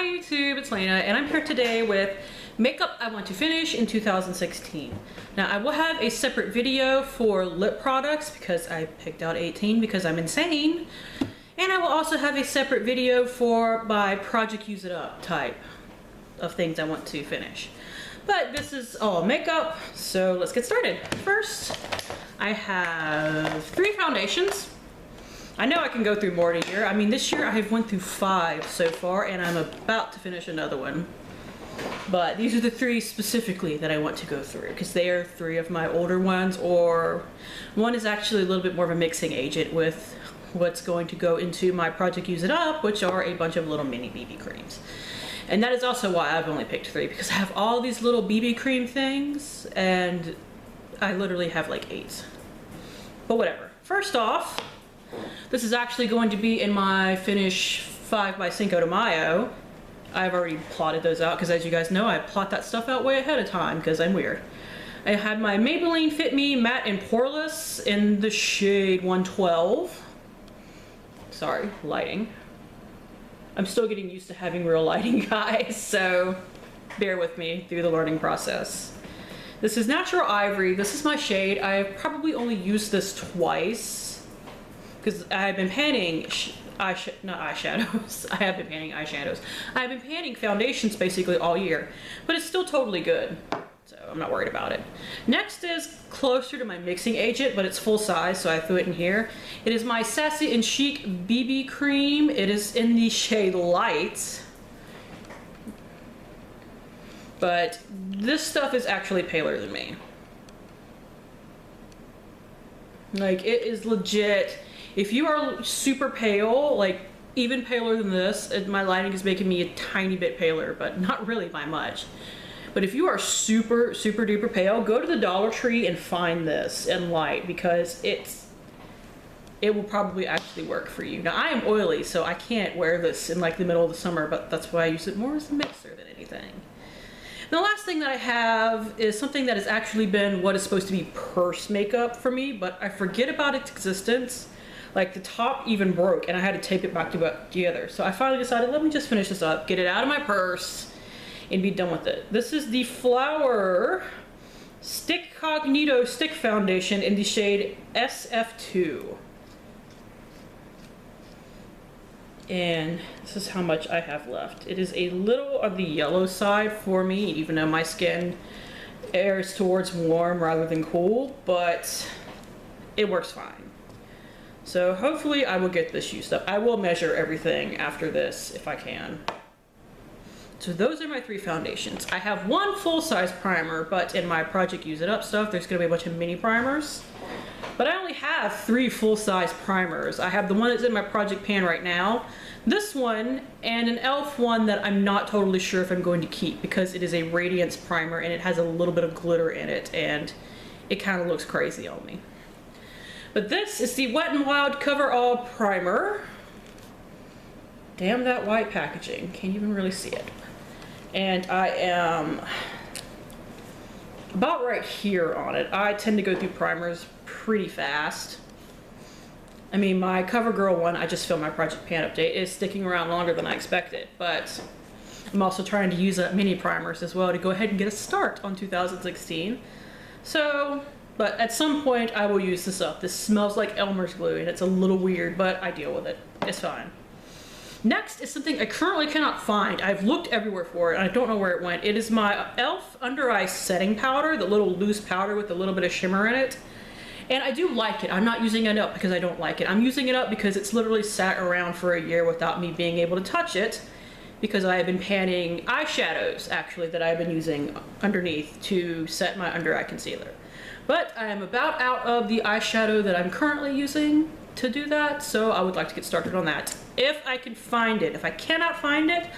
Hi YouTube, it's Lena, and I'm here today with makeup I want to finish in 2016. Now I will have a separate video for lip products because I picked out 18 because I'm insane. And I will also have a separate video for my project use it up type of things I want to finish. But this is all makeup, so let's get started. First, I have 3 foundations. I know I can go through more in a year. I mean, this year I have went through 5 so far, and I'm about to finish another one. But these are the 3 specifically that I want to go through, because they are 3 of my older ones, or one is actually a little bit more of a mixing agent with what's going to go into my project use it up, which are a bunch of little mini BB creams. And that is also why I've only picked 3, because I have all these little BB cream things, and I literally have like 8. But whatever. First off, this is actually going to be in my Finish 5 by Cinco de Mayo. I've already plotted those out because, as you guys know, I plot that stuff out way ahead of time because I'm weird. I had my Maybelline Fit Me Matte and Poreless in the shade 112. Sorry, lighting. I'm still getting used to having real lighting, guys, so bear with me through the learning process. This is Natural Ivory. This is my shade. I've probably only used this twice, because I've been panning not eyeshadows. I have been panning eyeshadows. I've been panning foundations basically all year, but it's still totally good, so I'm not worried about it. Next is closer to my mixing agent, but it's full size, so I threw it in here. It is my Sassy and Chic BB cream. It is in the shade Light, but this stuff is actually paler than me. Like, it is legit. If you are super pale, like even paler than this, my lighting is making me a tiny bit paler, but not really by much. But if you are super duper pale, go to the Dollar Tree and find this in light, because it will probably actually work for you. Now I am oily, so I can't wear this in like the middle of the summer, but that's why I use it more as a mixer than anything. And the last thing that I have is something that has actually been what is supposed to be purse makeup for me, but I forget about its existence. Like, the top even broke and I had to tape it back together. So I finally decided, let me just finish this up, get it out of my purse, and be done with it. This is the Flower Stick Cognito Stick Foundation in the shade SF2. And this is how much I have left. It is a little on the yellow side for me, even though my skin errs towards warm rather than cool, but it works fine. So hopefully I will get this used up. I will measure everything after this if I can. So those are my 3 foundations. I have 1 full-size primer, but in my project use it up stuff, there's gonna be a bunch of mini primers. But I only have 3 full-size primers. I have the one that's in my project pan right now, this one, and an e.l.f. one that I'm not totally sure if I'm going to keep because it is a radiance primer and it has a little bit of glitter in it and it kind of looks crazy on me. But this is the Wet n Wild Cover All Primer. Damn that white packaging, can't even really see it. And I am about right here on it. I tend to go through primers pretty fast. I mean, my CoverGirl one, I just filmed my Project Pan update, is sticking around longer than I expected, but I'm also trying to use mini primers as well to go ahead and get a start on 2016. So, but at some point I will use this up. This smells like Elmer's glue and it's a little weird, but I deal with it. It's fine. Next is something I currently cannot find. I've looked everywhere for it and I don't know where it went. It is my e.l.f. Under Eye Setting Powder, the little loose powder with a little bit of shimmer in it. And I do like it. I'm not using it up because I don't like it. I'm using it up because it's literally sat around for a year without me being able to touch it, because I have been panning eyeshadows actually that I've been using underneath to set my under eye concealer. But I am about out of the eyeshadow that I'm currently using to do that, so I would like to get started on that if I can find it. If I cannot find it,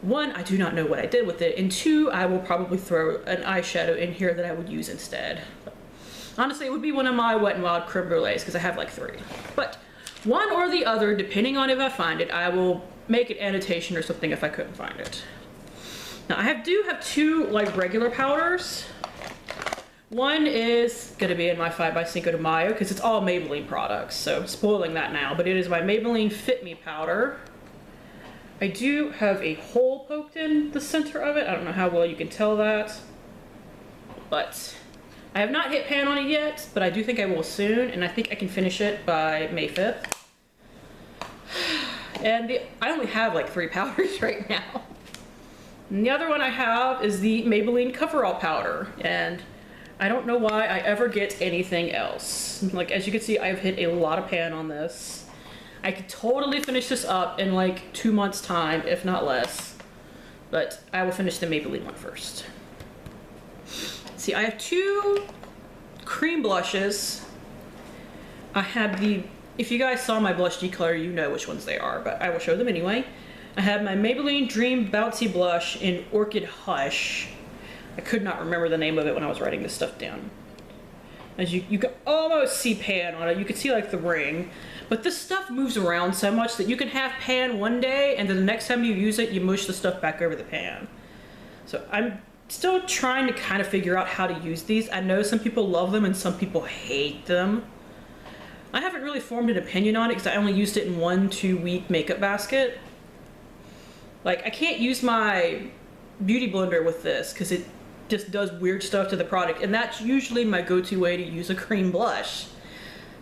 1, I do not know what I did with it, and 2, I will probably throw an eyeshadow in here that I would use instead. Honestly, it would be one of my Wet n Wild Creme Brulees because I have like 3. But one or the other, depending on if I find it, I will make an annotation or something if I couldn't find it. Now I do have 2 like regular powders. One is going to be in my 5 by Cinco de Mayo because it's all Maybelline products, so spoiling that now, but it is my Maybelline Fit Me powder. I do have a hole poked in the center of it. I don't know how well you can tell that, but I have not hit pan on it yet, but I do think I will soon, and I think I can finish it by May 5th. And I only have like 3 powders right now. And the other one I have is the Maybelline Coverall powder, and I don't know why I ever get anything else. Like, as you can see, I've hit a lot of pan on this. I could totally finish this up in like 2 months' time, if not less. But I will finish the Maybelline one first. See, I have 2 cream blushes. I have the, if you guys saw my blush decolor, you know which ones they are, but I will show them anyway. I have my Maybelline Dream Bouncy Blush in Orchid Hush. I could not remember the name of it when I was writing this stuff down. As you can almost see pan on it. You can see like the ring. But this stuff moves around so much that you can have pan one day and then the next time you use it, you mush the stuff back over the pan. So I'm still trying to kind of figure out how to use these. I know some people love them and some people hate them. I haven't really formed an opinion on it because I only used it in 1-2 week makeup basket. Like, I can't use my beauty blender with this because it just does weird stuff to the product, and that's usually my go-to way to use a cream blush.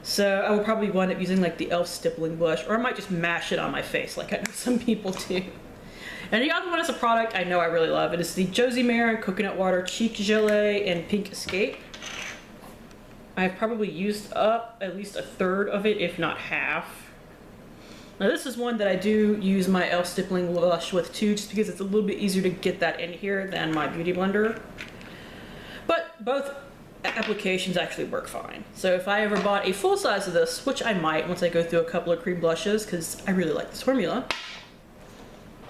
So I will probably wind up using like the e.l.f. stippling blush, or I might just mash it on my face like I know some people do. And the other one is a product I know I really love. It is the Josie Maran Coconut Water Cheek Gelée in Pink Escape. I've probably used up at least 1/3 of it, if not half. Now this is one that I do use my e.l.f. stippling blush with too, just because it's a little bit easier to get that in here than my beauty blender. But both applications actually work fine. So if I ever bought a full size of this, which I might once I go through a couple of cream blushes, because I really like this formula,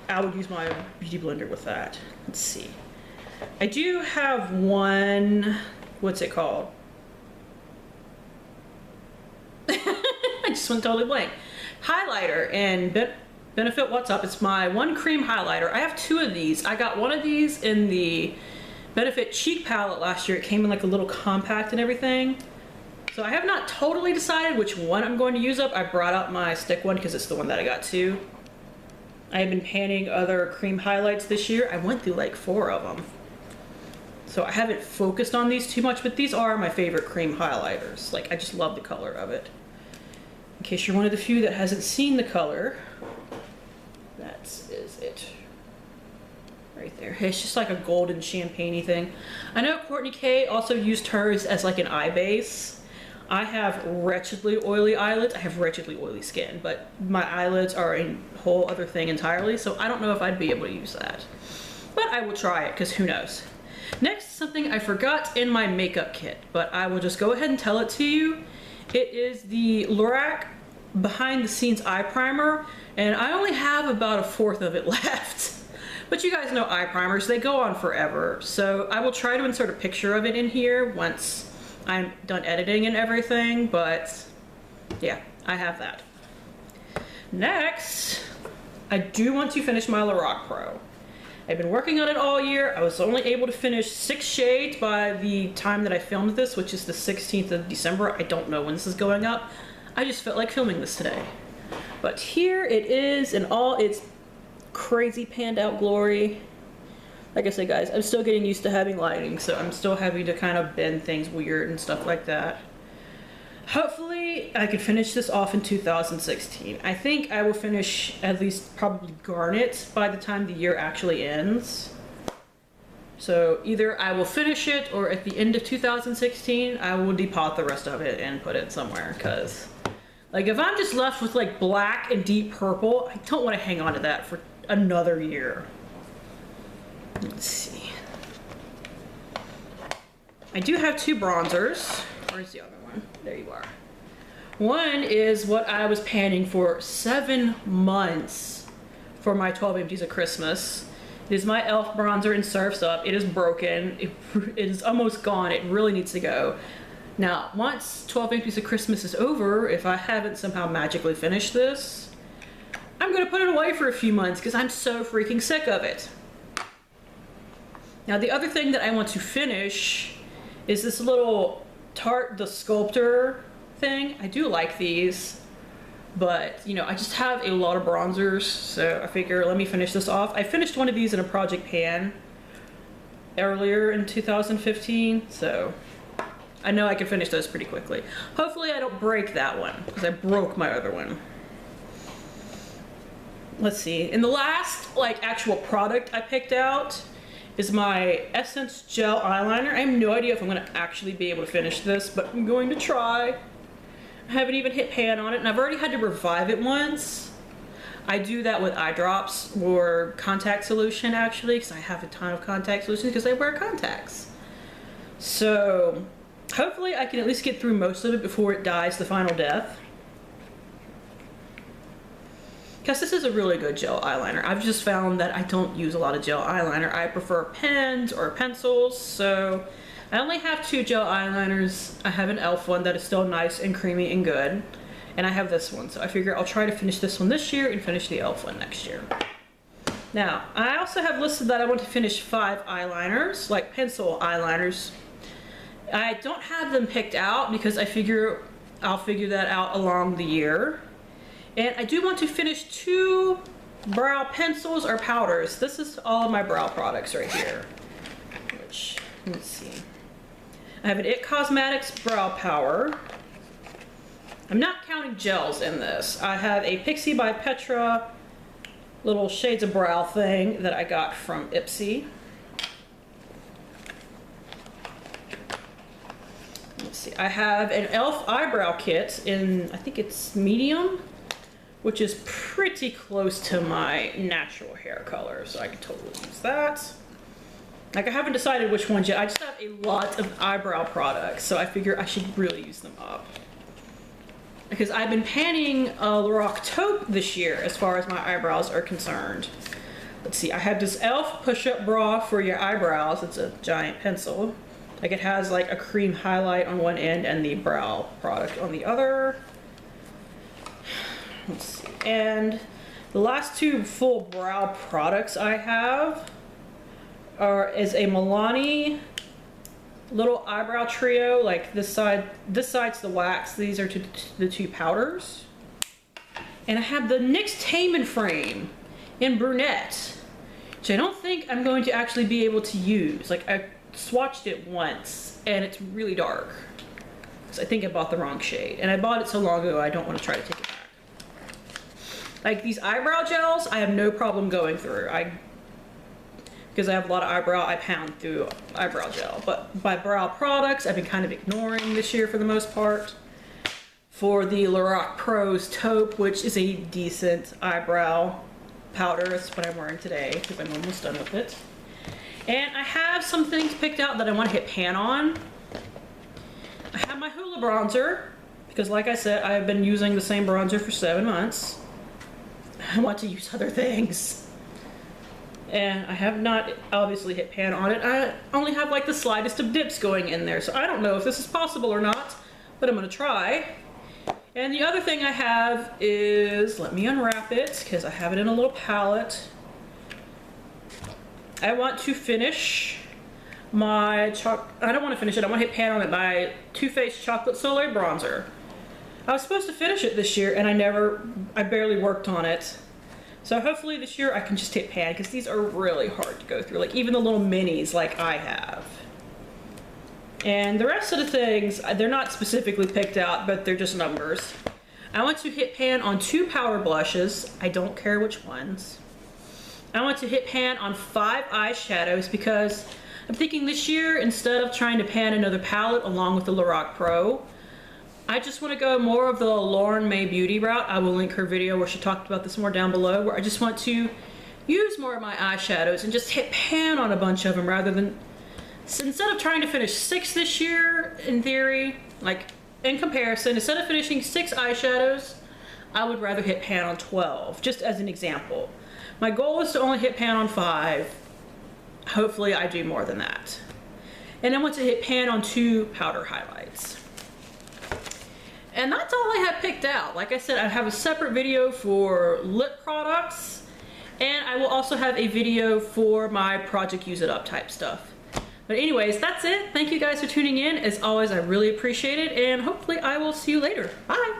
I would use my beauty blender with that. Let's see. I do have one, what's it called? I just went totally blank. Highlighter in Benefit What's Up. It's my one cream highlighter. I have 2 of these. I got one of these in the Benefit Cheek Palette last year. It came in like a little compact and everything. So I have not totally decided which one I'm going to use up. I brought out my stick one because it's the one that I got too. I have been panning other cream highlights this year. I went through like 4 of them. So I haven't focused on these too much, but these are my favorite cream highlighters. Like, I just love the color of it. In case you're one of the few that hasn't seen the color, that is it. Right there. It's just like a golden champagne-y thing. I know Kourtney K also used hers as like an eye base. I have wretchedly oily eyelids. I have wretchedly oily skin, but my eyelids are a whole other thing entirely, so I don't know if I'd be able to use that. But I will try it, because who knows. Next, something I forgot in my makeup kit, but I will just go ahead and tell it to you. It is the Lorac Behind the Scenes Eye Primer, and I only have about 1/4 of it left. But you guys know eye primers, they go on forever. So I will try to insert a picture of it in here once I'm done editing and everything, but yeah, I have that. Next, I do want to finish my Lorac Pro. I've been working on it all year. I was only able to finish 6 shades by the time that I filmed this, which is the 16th of December. I don't know when this is going up. I just felt like filming this today. But here it is in all its crazy panned out glory. Like I said, guys, I'm still getting used to having lighting, so I'm still having to kind of bend things weird and stuff like that. Hopefully, I could finish this off in 2016. I think I will finish at least probably Garnet by the time the year actually ends. So either I will finish it, or at the end of 2016, I will depot the rest of it and put it somewhere, because like if I'm just left with like black and deep purple, I don't want to hang on to that for another year. Let's see. I do have 2 bronzers. Where's the other one? There you are. One is what I was panning for 7 months for my 12 Empties of Christmas. It is my e.l.f. bronzer in Surf's Up. It is broken. It is almost gone. It really needs to go. Now, once 12 Empties of Christmas is over, if I haven't somehow magically finished this, I'm going to put it away for a few months because I'm so freaking sick of it. Now, the other thing that I want to finish is this little Tarte the Sculptor thing. I do like these. But, you know, I just have a lot of bronzers, so I figure let me finish this off. I finished one of these in a project pan earlier in 2015, so I know I can finish those pretty quickly. Hopefully I don't break that one, because I broke my other one. Let's see, and the last, like, actual product I picked out is my Essence Gel Eyeliner. I have no idea if I'm going to actually be able to finish this, but I'm going to try. I haven't even hit pan on it, and I've already had to revive it once. I do that with eye drops or contact solution, actually, because I have a ton of contact solutions because I wear contacts. So hopefully I can at least get through most of it before it dies the final death. Because this is a really good gel eyeliner. I've just found that I don't use a lot of gel eyeliner. I prefer pens or pencils, so I only have 2 gel eyeliners. I have an e.l.f. one that is still nice and creamy and good, and I have this one, so I figure I'll try to finish this one this year and finish the e.l.f. one next year. Now, I also have listed that I want to finish 5 eyeliners, like pencil eyeliners. I don't have them picked out because I figure I'll figure that out along the year. And I do want to finish 2 brow pencils or powders. This is all of my brow products right here. Which, let's see. I have an IT Cosmetics Brow Power. I'm not counting gels in this. I have a Pixi by Petra little shades of brow thing that I got from Ipsy. Let's see. I have an e.l.f. eyebrow kit in, I think it's medium, which is pretty close to my natural hair color, so I can totally use that. Like, I haven't decided which ones yet. I just have a lot of eyebrow products, so I figure I should really use them up. Because I've been panning Lorac Taupe this year as far as my eyebrows are concerned. Let's see, I have this e.l.f. push-up bra for your eyebrows. It's a giant pencil. Like, it has like a cream highlight on one end and the brow product on the other. Let's see. And the last 2 full brow products I have is a Milani little eyebrow trio. Like this side's the wax. These are the 2 powders. And I have the NYX Tame & Frame in brunette, which I don't think I'm going to actually be able to use. Like, I swatched it once and it's really dark. So I think I bought the wrong shade. And I bought it so long ago I don't want to try to take it back. Like, these eyebrow gels, I have no problem going through. Because I have a lot of eyebrow, I pound through eyebrow gel. But my brow products, I've been kind of ignoring this year for the most part. For the Lorac Pros Taupe, which is a decent eyebrow powder. That's what I'm wearing today, because I'm almost done with it. And I have some things picked out that I want to hit pan on. I have my Hoola bronzer, because like I said, I've been using the same bronzer for 7 months. I want to use other things. And I have not obviously hit pan on it. I only have like the slightest of dips going in there, so I don't know if this is possible or not, but I'm gonna try. And the other thing I have is, let me unwrap it, because I have it in a little palette. I want to finish my I don't want to finish it, I want to hit pan on it, my Too Faced Chocolate Soleil Bronzer. I was supposed to finish it this year and I barely worked on it. So hopefully this year I can just hit pan, because these are really hard to go through, like even the little minis like I have. And the rest of the things, they're not specifically picked out, but they're just numbers. I want to hit pan on 2 powder blushes. I don't care which ones. I want to hit pan on 5 eyeshadows, because I'm thinking this year, instead of trying to pan another palette along with the Lorac Pro, I just want to go more of the Lauren May Beauty route. I will link her video where she talked about this more down below, where I just want to use more of my eyeshadows and just hit pan on a bunch of them, rather than, so instead of trying to finish 6 this year, in theory, like in comparison, instead of finishing 6 eyeshadows, I would rather hit pan on 12, just as an example. My goal is to only hit pan on 5. Hopefully I do more than that. And I want to hit pan on 2 powder highlights. And that's all I have picked out. Like I said, I have a separate video for lip products, and I will also have a video for my project use it up type stuff. But anyways, that's it. Thank you guys for tuning in. As always, I really appreciate it, and hopefully I will see you later. Bye!